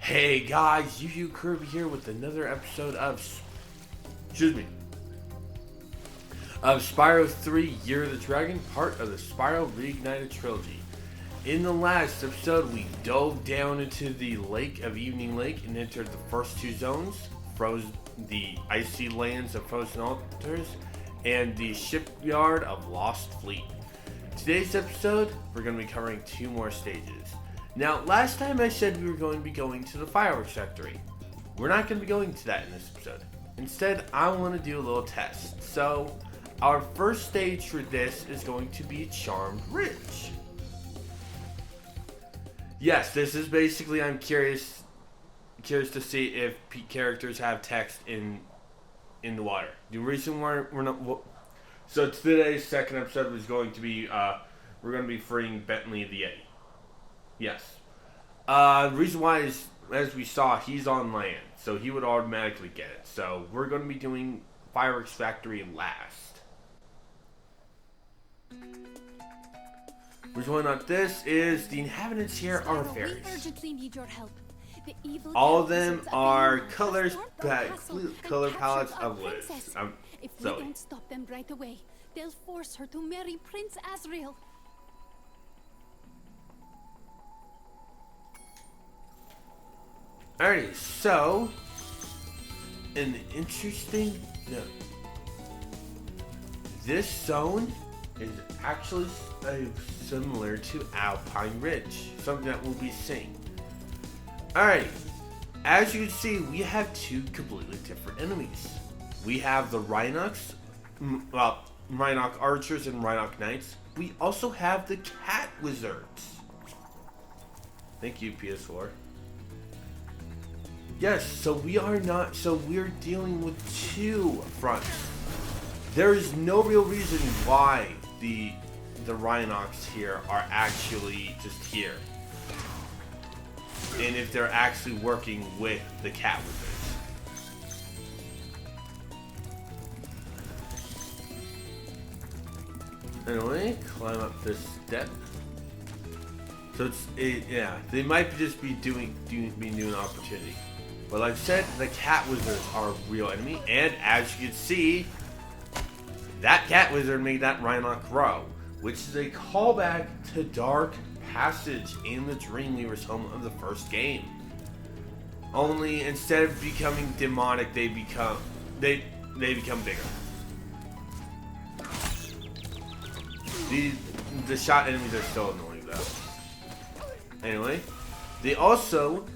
Hey guys, Yuyukirby here with another episode of, of Spyro 3 Year of the Dragon, part of the Spyro Reignited trilogy. In the last episode, we dove down into the Lake of Evening Lake and entered the first two zones, the icy lands of Frozen Altars, and the shipyard of Lost Fleet. Today's episode, we're going to be covering two more stages. Now, last time I said we were going to be going to the fireworks factory. We're not going to be going to that in this episode. Instead, I want to do a little test. So, our first stage for this is going to be Charmed Ridge. Yes, this is basically, I'm curious to see if characters have text in the water. The reason why we're not... So today's second episode is going to be, we're going to be freeing Bentley the Yeti. Yes. The reason why is, as we saw, he's on land, so he would automatically get it. So we're going to be doing Fireworks Factory last. Reason why not this is the inhabitants here are fairies. We urgently need your help. The evil All of them are color palettes of Liz. If we don't stop them right away, they'll force her to marry Prince Asriel. Alrighty, so an interesting note. This zone is actually similar to Alpine Ridge, something that we'll be seeing. Alright, as you can see, we have two completely different enemies. We have the Rhinox Archers and Rhinox Knights. We also have the Cat Wizards. Thank you, PS4. Yes, so we're dealing with two fronts. There is no real reason why the Rhinox here are actually just here. And if they're actually working with the Cat Wizards. Anyway, climb up this step. So they might just be doing an opportunity. But like I said, the Cat Wizards are a real enemy, and as you can see, that Cat Wizard made that Rhinox grow, which is a callback to Dark Passage in the Dreamweaver's home of the first game. Only instead of becoming demonic, they become bigger. The shot enemies are still annoying though. Anyway, they also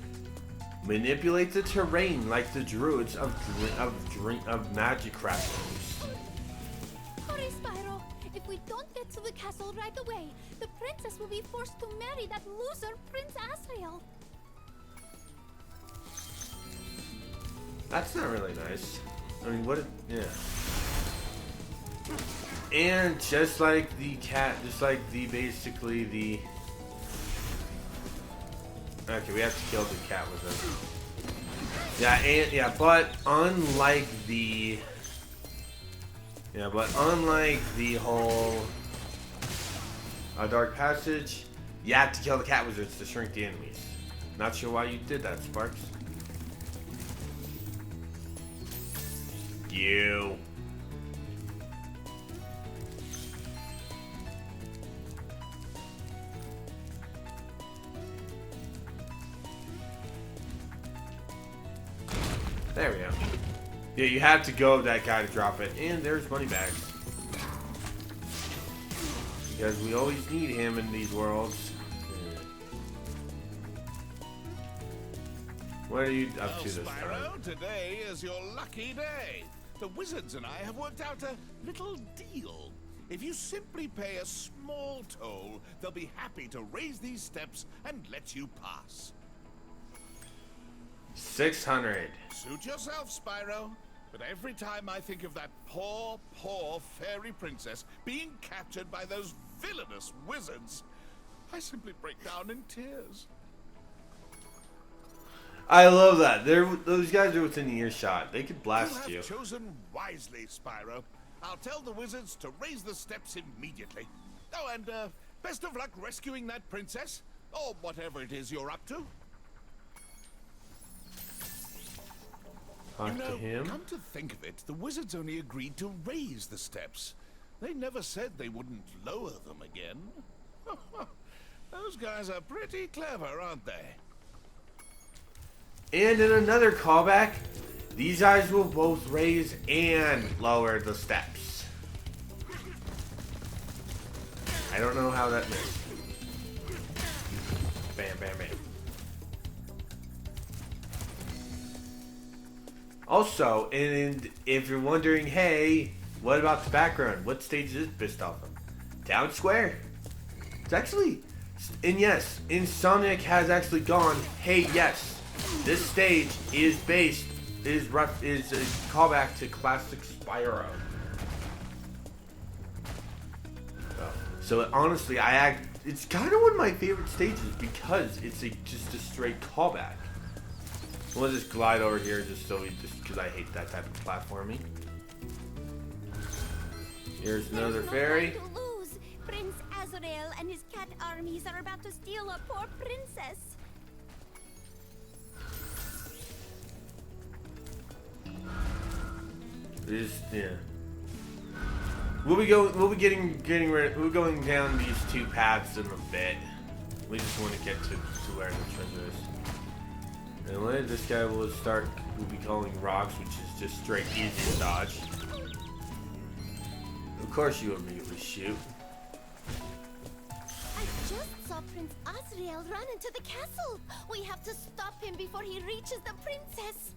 manipulate the terrain like the druids of magic crafters. Hurry, Spyro! If we don't get to the castle right away, the princess will be forced to marry that loser Prince Asriel. That's not really nice. I mean, yeah. And just like the cat, basically the... Okay, we have to kill the Cat Wizard. But unlike the whole Dark Passage, you have to kill the Cat Wizards to shrink the enemies. Not sure why you did that, Sparks. You. There we go. Yeah, you have to go with that guy to drop it. And there's money bags. Because we always need him in these worlds. What are you up to this time? Today is your lucky day. The wizards and I have worked out a little deal. If you simply pay a small toll, they'll be happy to raise these steps and let you pass. 600. Suit yourself, Spyro. But every time I think of that poor fairy princess being captured by those villainous wizards, I simply break down in tears. I love that. Those guys are within earshot. They could blast you. You have chosen wisely, Spyro. I'll tell the wizards to raise the steps immediately. Oh, and best of luck rescuing that princess, or whatever it is you're up to. Talk You know, to him. come to think of it, the wizards only agreed to raise the steps. They never said they wouldn't lower them again. Those guys are pretty clever, aren't they? And in another callback, these guys will both raise and lower the steps. I don't know how that missed. Bam, bam, bam. Also, and if you're wondering, hey, what about the background? What stage is this based off of? Town Square. It's actually, and yes, Insomniac has actually gone, hey, yes, this stage is a callback to classic Spyro. So honestly, it's kind of one of my favorite stages because it's just a straight callback. We'll just glide over here just because I hate that type of platforming. Here's another fairy. There's no time to lose. Prince Azrael and his cat armies are about to steal a poor princess. Yeah. We'll be getting ready. We're going down these two paths in a bit. We just want to get to where the treasure is. Anyway, this guy we'll be calling rocks, which is just straight easy to dodge. Of course you immediately shoot. I just saw Prince Azrael run into the castle. We have to stop him before he reaches the princess.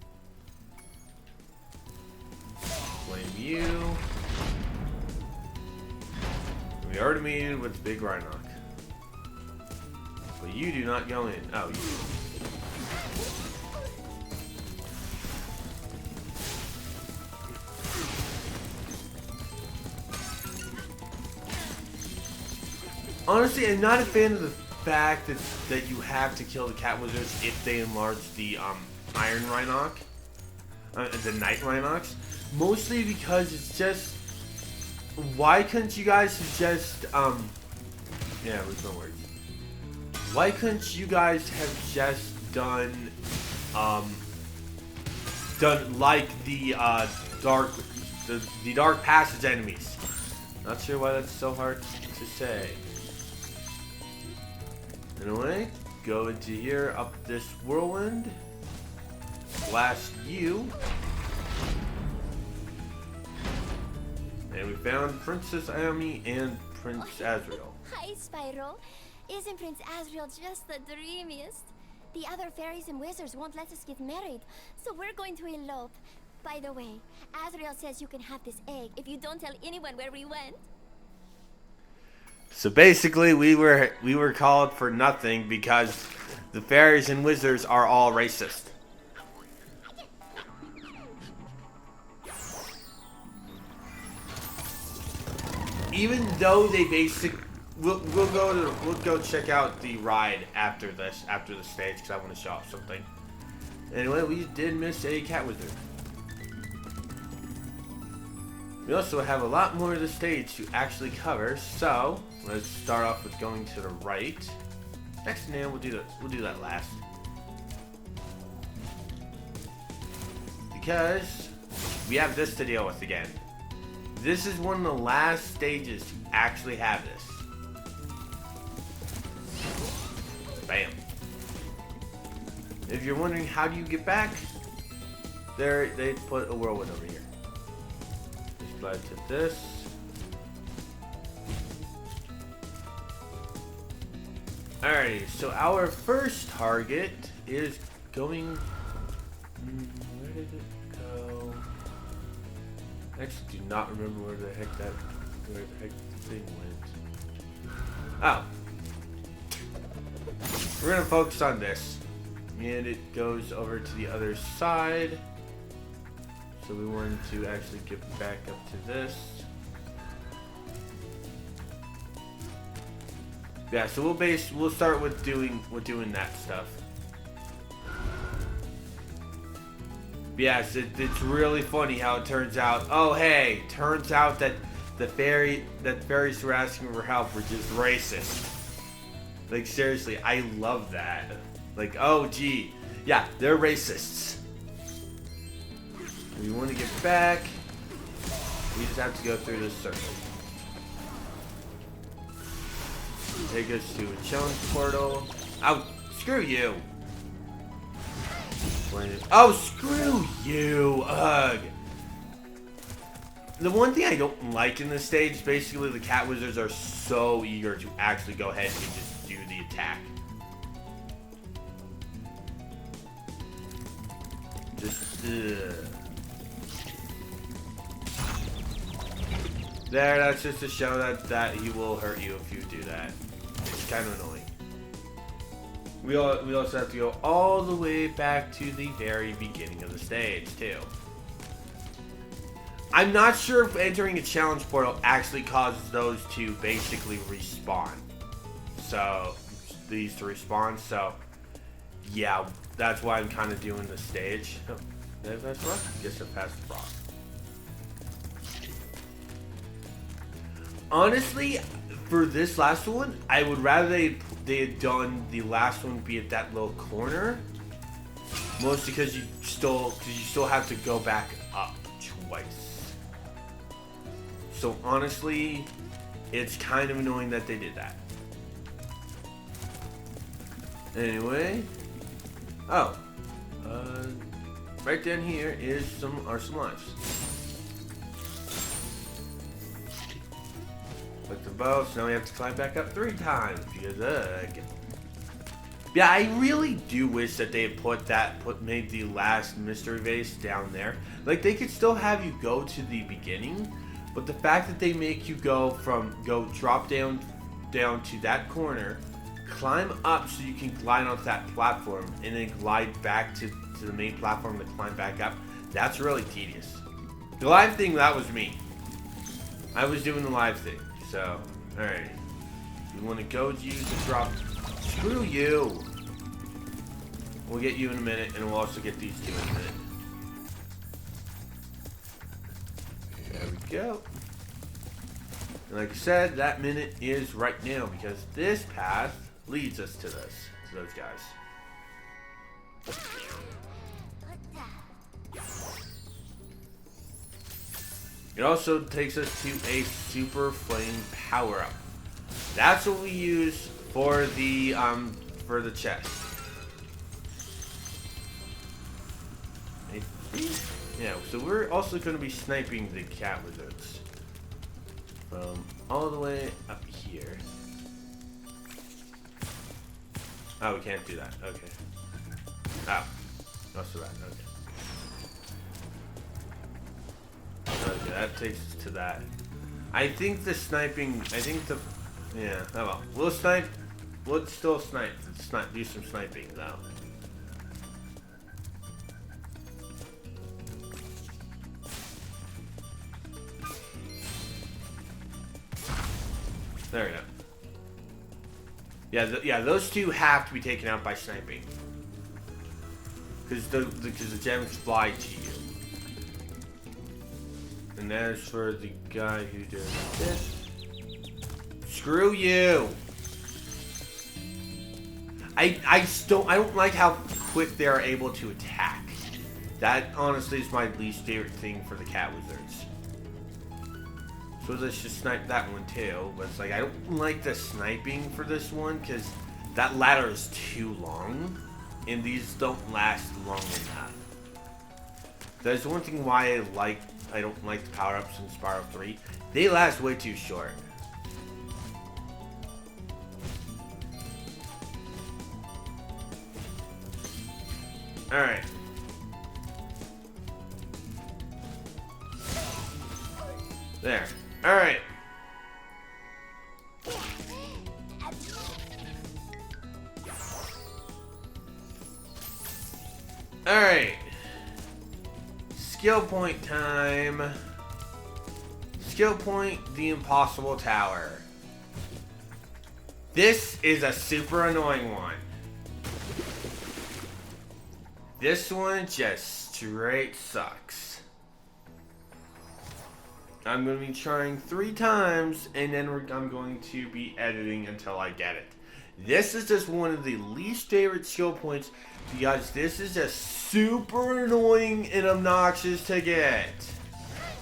Blame you. We already meted with Big Rhinoc. But you do not go in. Oh, you do. Honestly, I'm not a fan of the fact that you have to kill the cat wizards if they enlarge the Iron Rhinoc, the Night Rhinocs. Mostly because it's just, why couldn't you guys just yeah, with no words. Why couldn't you guys have just done like the Dark Passage enemies? Not sure why that's so hard to say. Anyway, go into here, up this whirlwind, blast you, and we found Princess Ami and Prince Azrael. Hi, Spyro. Isn't Prince Azrael just the dreamiest? The other fairies and wizards won't let us get married, so we're going to elope. By the way, Azrael says you can have this egg if you don't tell anyone where we went. So basically, we were called for nothing because the fairies and wizards are all racist. Even though they we'll go check out the ride after the stage because I want to show off something. Anyway, we did miss a cat wizard. We also have a lot more of the stage to actually cover, so let's start off with going to the right. Actually, no, we'll do that last. Because we have this to deal with again. This is one of the last stages to actually have this. Bam. If you're wondering how do you get back, they put a whirlwind over here. Just glide to this. Alrighty, so our first target is going. Where did it go? I actually do not remember where the heck the thing went. Oh. We're gonna focus on this. And it goes over to the other side. So we wanted to actually get back up to this. Yeah, so we'll start with doing that stuff. Yes, it's really funny how it turns out. Oh hey, turns out that the fairies who were asking for help were just racist. Like seriously, I love that. Like, oh gee, yeah, they're racists. We want to get back. We just have to go through this circle. Take us to a challenge portal. Oh, screw you. Oh, screw you. Ugh. The one thing I don't like in this stage, basically the cat wizards are so eager to actually go ahead and just do the attack. Just, There, that's just to show that he will hurt you if you do that. It's kind of annoying. We also have to go all the way back to the very beginning of the stage, too. I'm not sure if entering a challenge portal actually causes those to basically respawn. So, these to respawn, so... Yeah, that's why I'm kind of doing this stage. Oh, that's rough. Guess I passed the rock. Honestly, for this last one, I would rather they had done the last one be at that little corner. Mostly because you still have to go back up twice. So honestly, it's kind of annoying that they did that. Anyway, right down here is some lives. Click the bow, so now we have to climb back up 3 times because yeah, I really do wish that they had made the last mystery vase down there. Like they could still have you go to the beginning, but the fact that they make you drop down to that corner, climb up so you can glide onto that platform, and then glide back to the main platform to climb back up, that's really tedious. The live thing, that was me. I was doing the live thing. So, alright. We want to go use the drop. Screw you! We'll get you in a minute, and we'll also get these two in a minute. There we go. And like I said, that minute is right now, because this path leads us to those guys. It also takes us to a super flame power up. That's what we use for the chest. Yeah, so we're also going to be sniping the cat wizards from all the way up here. Oh, we can't do that. Okay. Oh, also that. Okay. Okay, that takes us to that. I think the sniping, yeah, oh well. We'll snipe, let's still snipe, do some sniping though. There we go. Yeah, those two have to be taken out by sniping. Because the gems fly to you. And as for the guy who does this, screw you! I don't like how quick they are able to attack. That honestly is my least favorite thing for the cat wizards. So let's just snipe that one too. But it's like I don't like the sniping for this one because that ladder is too long, and these don't last long enough. That's one thing why I don't like the power-ups in Spyro 3. They last way too short. Alright. There. Alright. Alright. Skill point time. Skill point, the impossible tower. This is a super annoying one. This one just straight sucks. I'm going to be trying 3 times, and then I'm going to be editing until I get it. This is just one of the least favorite skill points because this is just super annoying and obnoxious to get.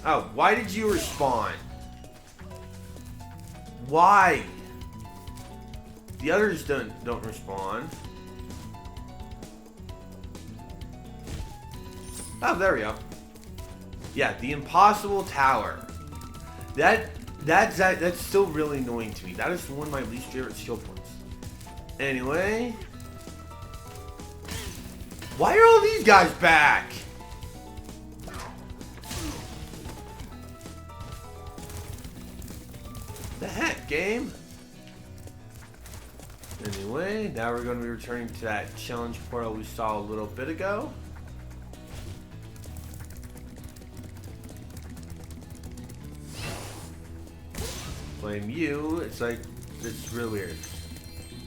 Oh, why did you respawn? Why? The others don't respawn. Oh, there we go. Yeah, the impossible tower. That's still really annoying to me. That is one of my least favorite skill points. Anyway, why are all these guys back? The heck, game? Anyway, now we're going to be returning to that challenge portal we saw a little bit ago. Blame you. It's really weird.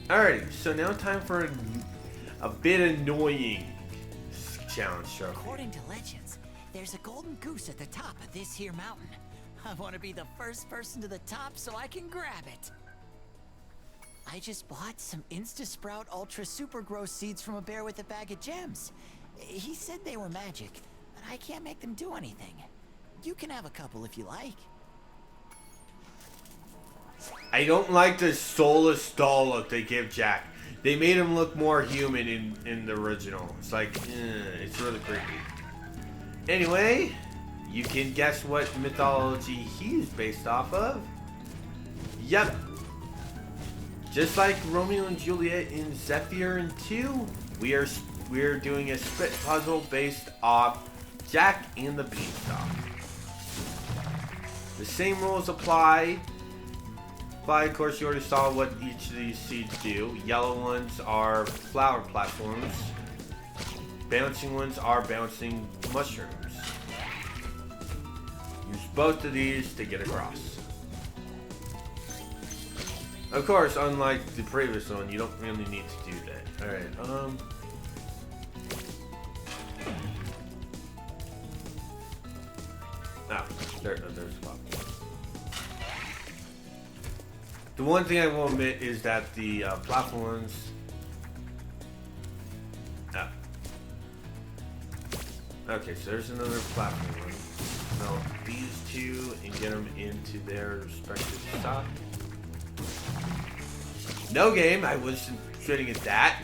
Alrighty, so now time for a bit annoying challenge trophy. According to legends, there's a golden goose at the top of this here mountain. I want to be the first person to the top so I can grab it. I just bought some Insta-Sprout Ultra Super Grow seeds from a bear with a bag of gems. He said they were magic, but I can't make them do anything. You can have a couple if you like. I don't like the soulless doll look they give Jack. They made him look more human in the original. It's like, it's really creepy. Anyway, you can guess what mythology he's based off of. Yep. Just like Romeo and Juliet in Zephyr and 2, we are doing a split puzzle based off Jack and the Beanstalk. The same rules apply. But of course, you already saw what each of these seeds do. Yellow ones are flower platforms. Bouncing ones are bouncing mushrooms. Use both of these to get across. Of course, unlike the previous one, you don't really need to do that. Alright, there's a spot. The one thing I will admit is that the platforms. Okay, so there's another platform. Now these two and get them into their respective spot. No game, I wasn't shooting at that.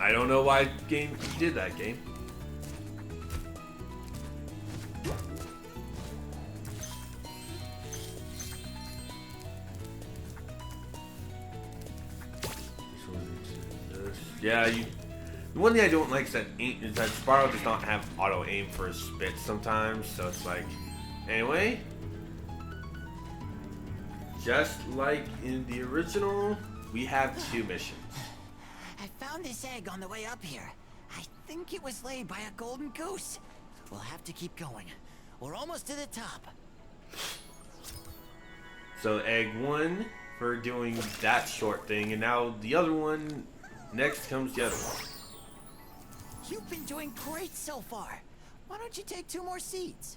I don't know why game did that game. Yeah, the one thing I don't like is that Spyro does not have auto aim for his spits sometimes, so it's like, anyway, just like in the original, we have 2 missions. I found this egg on the way up here. I think it was laid by a golden goose. We'll have to keep going. We're almost to the top. So egg 1 for doing that short thing, and now the other one, next comes the other one. You've been doing great so far. Why don't you take 2 more seeds?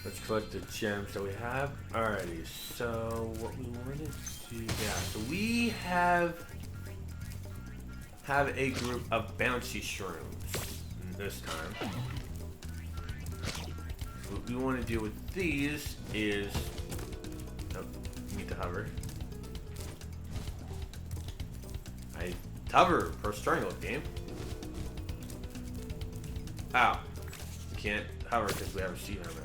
Let's collect the gems that we have. Alrighty, so what we wanted to do, so we have a group of bouncy shrooms this time. What we want to do with these is, need to hover. I hover for strangle game. Ow, can't hover because we have a seed in our mouth.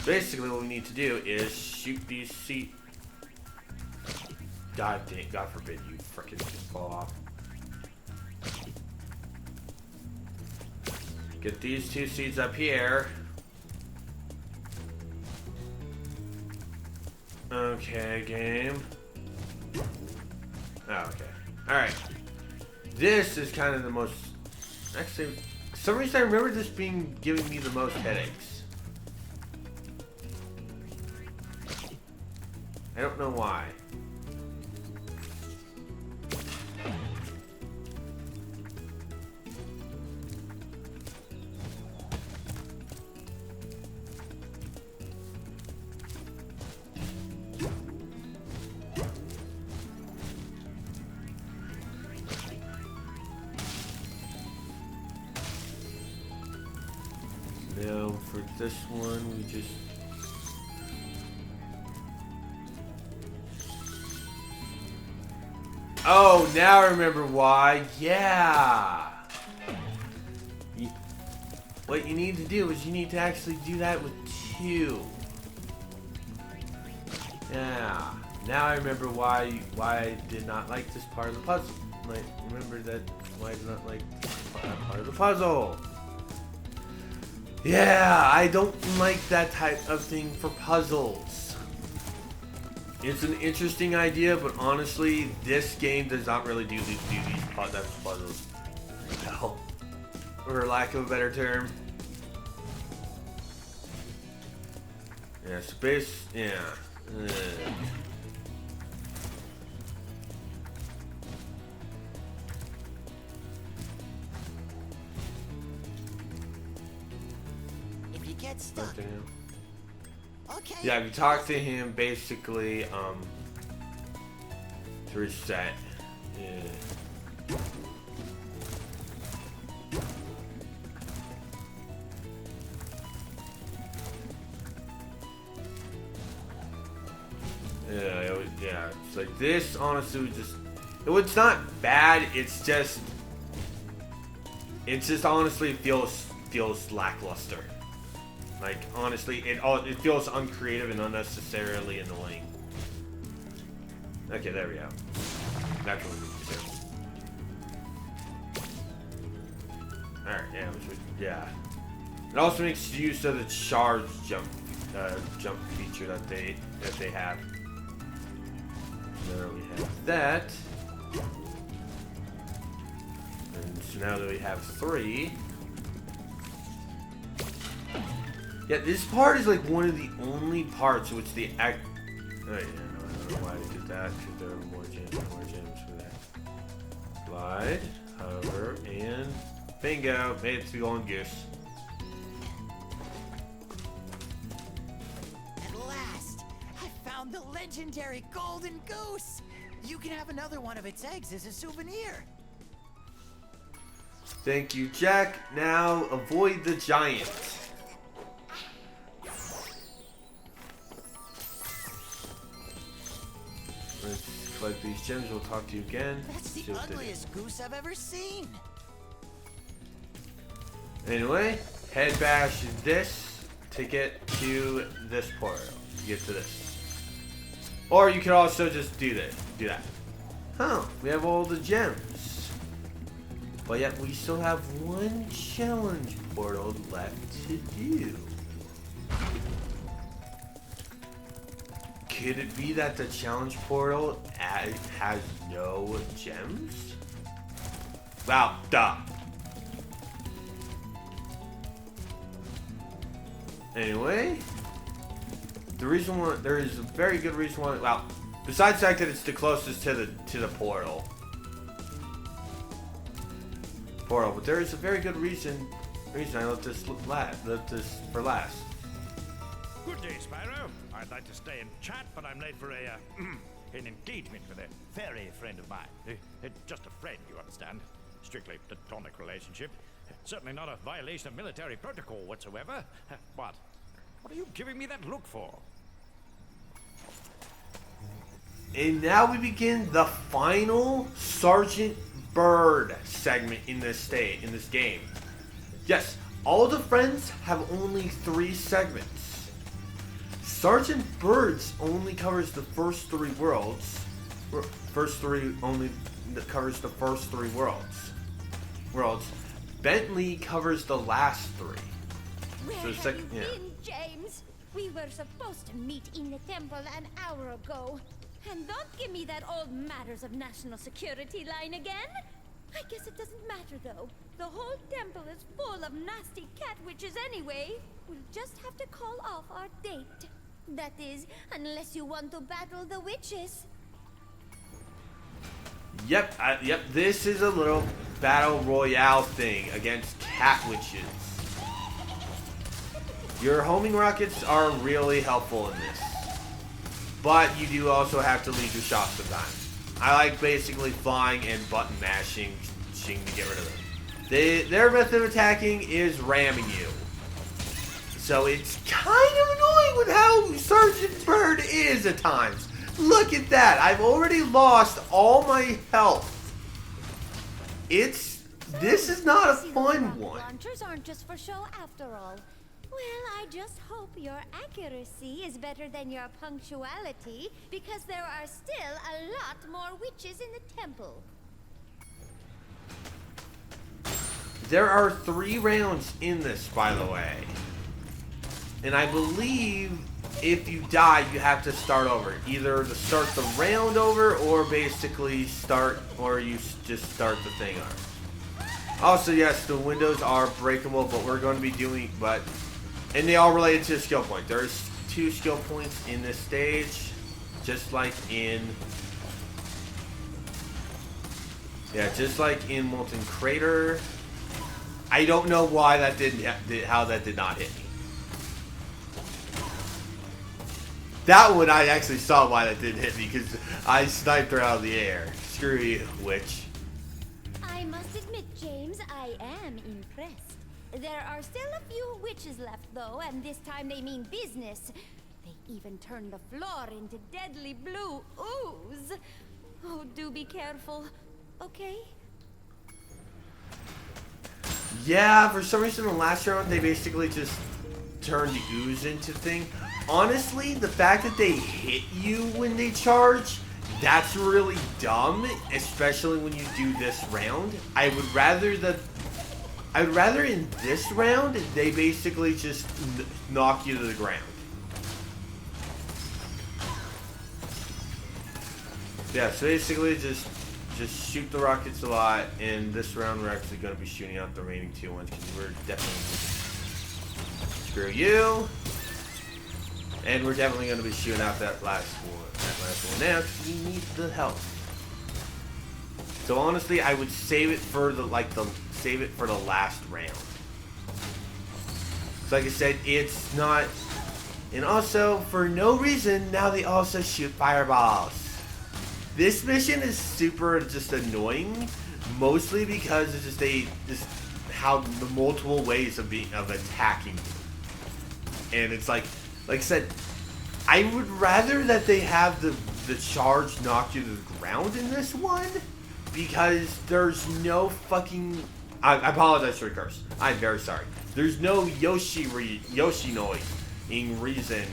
Basically, what we need to do is shoot these seeds. God forbid you frickin' fall off. Get these 2 seeds up here. Okay, game. Oh, okay. Alright. This is kind of the most... Actually, for some reason I remember this giving me the most headaches. I don't know why. Now for this one, we just... Oh, now I remember why. Yeah. What you need to do is you need to actually do that with 2. Yeah. Now I remember why I did not like this part of the puzzle. Like, remember that why I did not like that part of the puzzle. Yeah, I don't like that type of thing for puzzles. It's an interesting idea, but honestly, this game does not really do these types of puzzles. Well, for lack of a better term. Yeah, space. Yeah. If you get stuck. Okay. Yeah, if you talk to him, basically, to reset. Yeah. Yeah, it's like this, honestly, it's not bad, it's just honestly feels lackluster. Like, honestly, it feels uncreative and unnecessarily annoying. Okay, there we go. That's what we need to do. Alright, yeah. It also makes use of the charge jump feature that they have. There we have that. And so now that we have 3. Yeah, this part is like one of the only parts which the oh yeah, no, I don't know why I did that, because there are more gems for that. Slide, hover, and bingo, made it to the golden goose. At last, I found the legendary golden goose. You can have another one of its eggs as a souvenir. Thank you, Jack. Now avoid the giant. Let's collect these gems. We'll talk to you again. That's the ugliest goose I've ever seen. Anyway, head bash this to get to this portal. To get to this. Or you could also just do that. Huh, we have all the gems. But yet we still have one challenge portal left to do. Could it be that the challenge portal has no gems? Wow, duh. Anyway, there is a very good reason why. Well, besides the fact that it's the closest to the portal, but there is a very good reason I left this for last. Good day, Spyro. I'd like to stay and chat, but I'm late for an engagement with a fairy friend of mine. Just a friend, you understand. Strictly platonic relationship. Certainly not a violation of military protocol whatsoever. What are you giving me that look for? And now we begin the final Sergeant Bird segment in this game. Yes, all the friends have only 3 segments. Sergeant Bird's only covers the first 3 worlds. Only covers the first 3 worlds. Bentley covers the last 3. Where So have you been, James? We were supposed to meet in the temple an hour ago. And don't give me that old matters of national security line again. I guess it doesn't matter, though. The whole temple is full of nasty cat witches anyway. We'll just have to call off our date. That is, unless you want to battle the witches. Yep, this is a little battle royale thing against cat witches. Your homing rockets are really helpful in this. But you do also have to lead your shots sometimes. I like basically flying and button mashing to get rid of them. Their method of attacking is ramming you. So it's kind of annoying with how Sergeant Bird is at times. Look at that. I've already lost all my health. This is not a fun one. Launchers aren't just for show after all. Well, I just hope your accuracy is better than your punctuality, because there are still a lot more witches in the temple. There are 3 rounds in this, by the way. And I believe if you die, you have to start over. Either to start the round over, or basically start, or you just start the thing over. Also, yes, the windows are breakable, but we're going to be doing, and they all related to a skill point. There's 2 skill points in this stage, just like in, just like in Molten Crater. I don't know why that how that did not hit me. That one I actually saw why that didn't hit me, because I sniped her out of the air. Screw you, witch. I must admit, James, I am impressed. There are still a few witches left, though, and this time they mean business. They even turned the floor into deadly blue ooze. Oh, do be careful, okay? Yeah, for some reason in the last round they basically just turned the ooze into thing. Honestly, the fact that they hit you when they charge, that's really dumb, especially when you do this round. I would rather in this round they basically just knock you to the ground. Yeah, so basically just shoot the rockets a lot, and this round we're actually going to be shooting out the remaining 2 ones, because we're definitely... Screw you! And we're definitely going to be shooting out that last one now, because we need the health. So honestly, I would save it for the last round. So like I said, it's not... And also, for no reason, now they also shoot fireballs. This mission is super just annoying, mostly because it's just how the multiple ways of attacking you. And it's like I said, I would rather that they have the charge knock you to the ground in this one, because there's no fucking... I apologize for the curse. I'm very sorry. There's no Yoshi noise in reason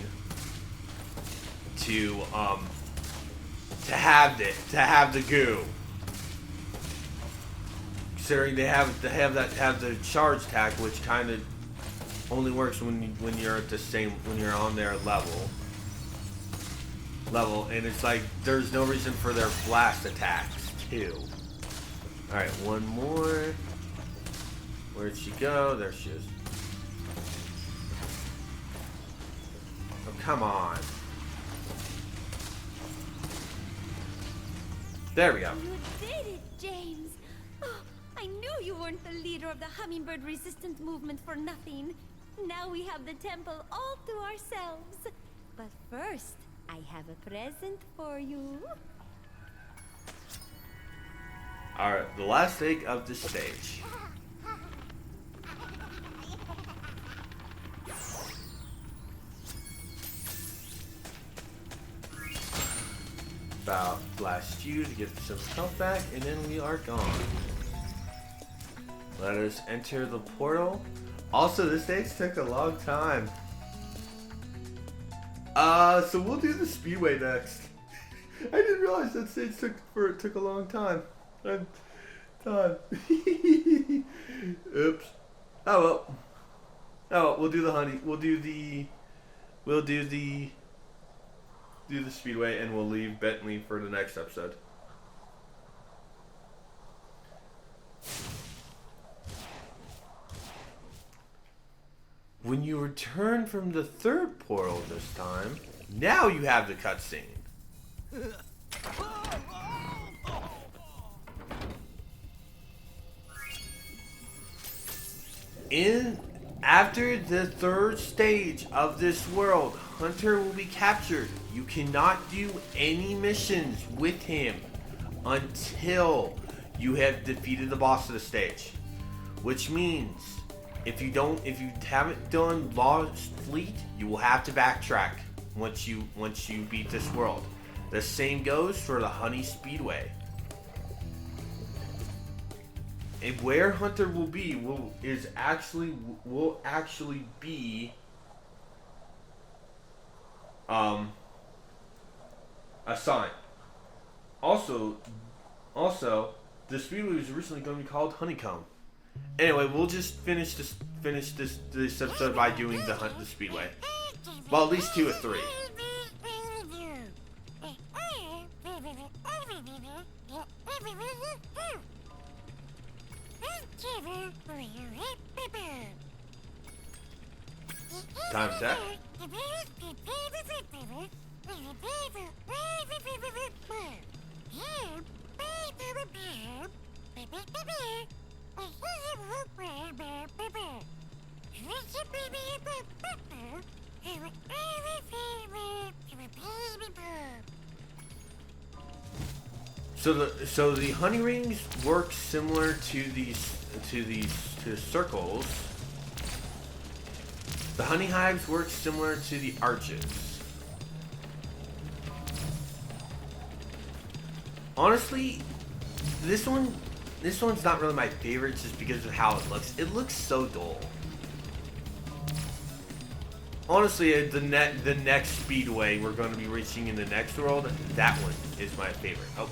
to have the goo. Considering they have the charge attack, which kind of only works when you're at the same, when you're on their level, and it's like there's no reason for their blast attacks too. All right, one more. Where'd she go? There she is. Oh, come on. There we go. You did it, James. Oh, I knew you weren't the leader of the hummingbird resistant movement for nothing. Now we have the temple all to ourselves. But first, I have a present for you. Alright, the last egg of the stage. About blast you to get some health back, and then we are gone. Let us enter the portal. Also, this stage took a long time. So we'll do the speedway next. I didn't realize that stage took a long time. Oops. Oh well. We'll do the honey. We'll do the speedway, and we'll leave Bentley for the next episode. When you return from the third portal this time, now you have the cutscene. After the third stage of this world, Hunter will be captured. You cannot do any missions with him until you have defeated the boss of the stage. Which means if you haven't done Lost Fleet, you will have to backtrack once you beat this world. The same goes for the Honey Speedway. And where Hunter will be will actually be a sign. Also, the speedway was originally going to be called Honeycomb. Anyway, we'll just finish this episode by doing the speedway. Well, at least 2 or 3. Time set. So the honey rings work similar to these circles. The honey hives work similar to the arches. Honestly, this one's not really my favorite just because of how it looks. It looks so dull. Honestly, the next speedway we're going to be reaching in the next world, that one is my favorite. Oh.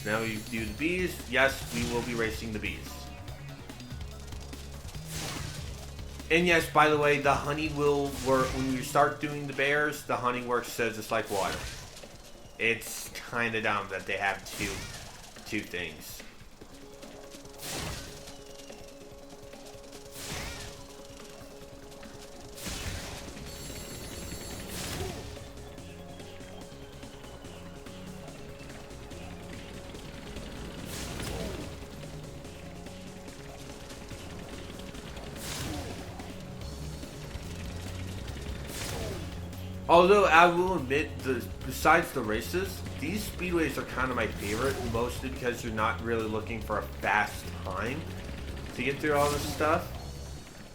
So now we do the bees. Yes, we will be racing the bees. And yes, by the way, the honey will work when you start doing the bears. The honey works just like water. It's kind of dumb that they have two things. Although I will admit, besides the races, these speedways are kind of my favorite, mostly because you're not really looking for a fast time to get through all this stuff.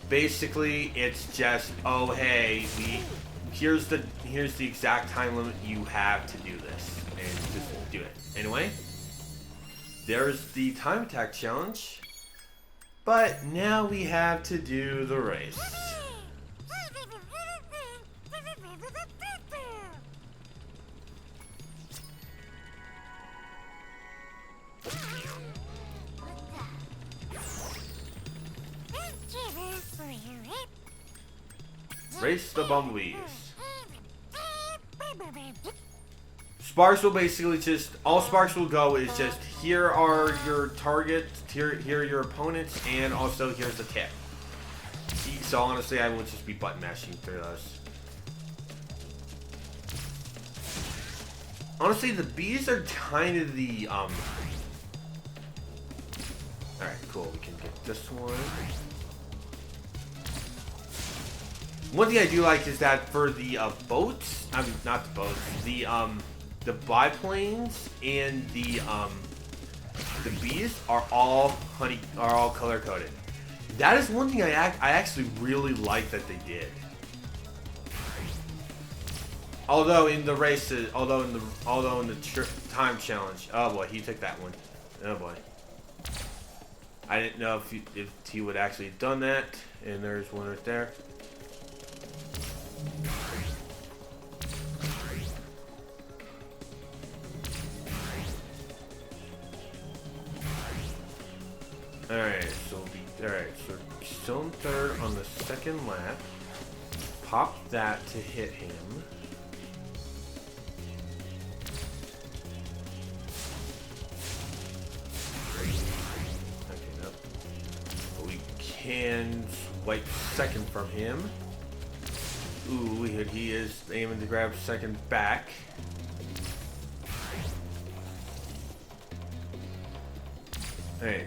Basically, it's just, oh hey, here's the exact time limit you have to do this, and just do it. Anyway, there's the time attack challenge, but now we have to do the race. Race the bumblebees. Sparks will basically just, all Sparks will go is just, here are your targets, here are your opponents, and also here's the tip. So honestly, I will just be button mashing through those. Honestly, the bees are kind of the, alright, cool, we can get this one. One thing I do like is that for the boats, I mean not the boats, the biplanes and the bees are all color coded. That is one thing I actually really like that they did. Although in the races, although in the time challenge, oh boy, he took that one. Oh boy, I didn't know if he would actually have done that. And there's one right there. Alright, so still in third on the second lap. Pop that to hit him. Okay, nope. But we can wipe second from him. Ooh, he is aiming to grab second back. Alright,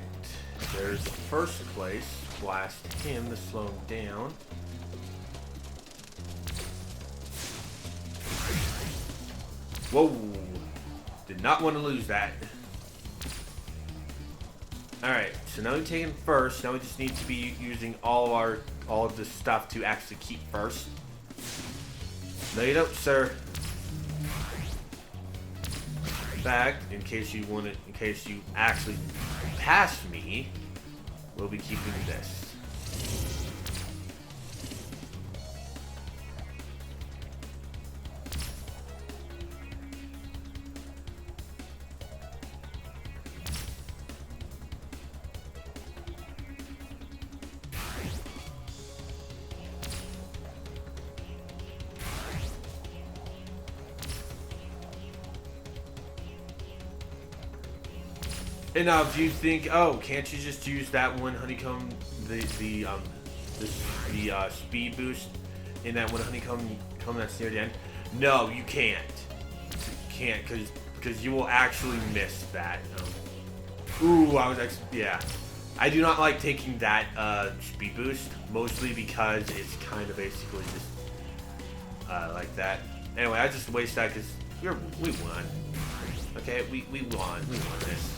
there's first place. Blast him to slow him down. Whoa! Did not want to lose that. Alright, so now we take him first. Now we just need to be using all of this stuff to actually keep first. No, you don't, sir. In fact, in case you actually pass me, we'll be keeping this. And now, if you think, oh, can't you just use that one honeycomb, the speed boost in that one honeycomb that's near the end? No, you can't. You can't, because you will actually miss that. Ooh, yeah. I do not like taking that speed boost, mostly because it's kind of basically just like that. Anyway, I just waste that because we won. Okay, we won. We won this.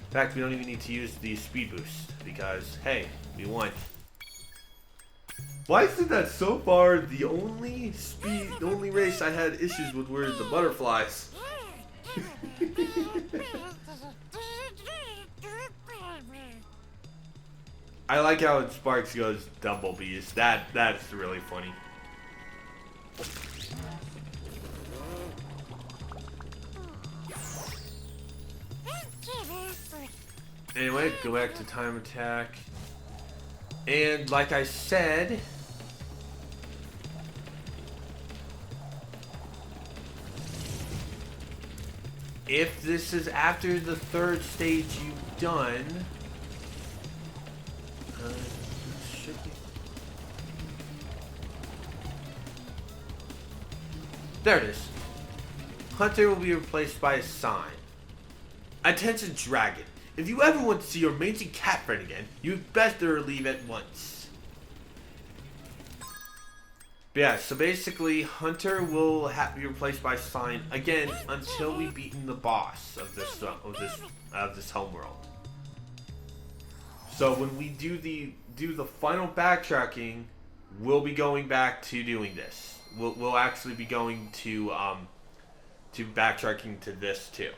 In fact, we don't even need to use the speed boost because, hey, we won. Why is it that so far the only race I had issues with were the butterflies? I like how Sparks goes Dumblebees. That's really funny. Anyway, go back to time attack. And like I said, if this is after the third stage you've done, should be. There it is. Hunter will be replaced by a sign. Attention, Dragon. If you ever want to see your amazing cat friend again, you'd better leave at once. But yeah, so basically, Hunter will be replaced by Sign again until we've beaten the boss of this homeworld. So when we do the final backtracking, we'll be going back to doing this. We'll actually be going to backtracking to this too.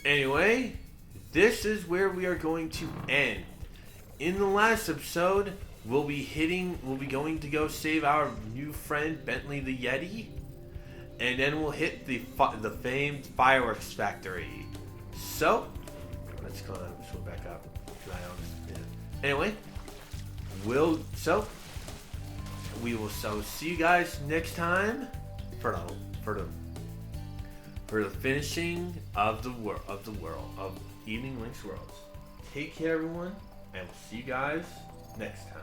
Anyway, this is where we are going to end. In the last episode, we'll be going to go save our new friend Bentley the Yeti, and then we'll hit the famed fireworks factory. So, let's go back up. Anyway, we will see you guys next time for the finishing of Evening Link's Worlds. Take care, everyone, and we'll see you guys next time.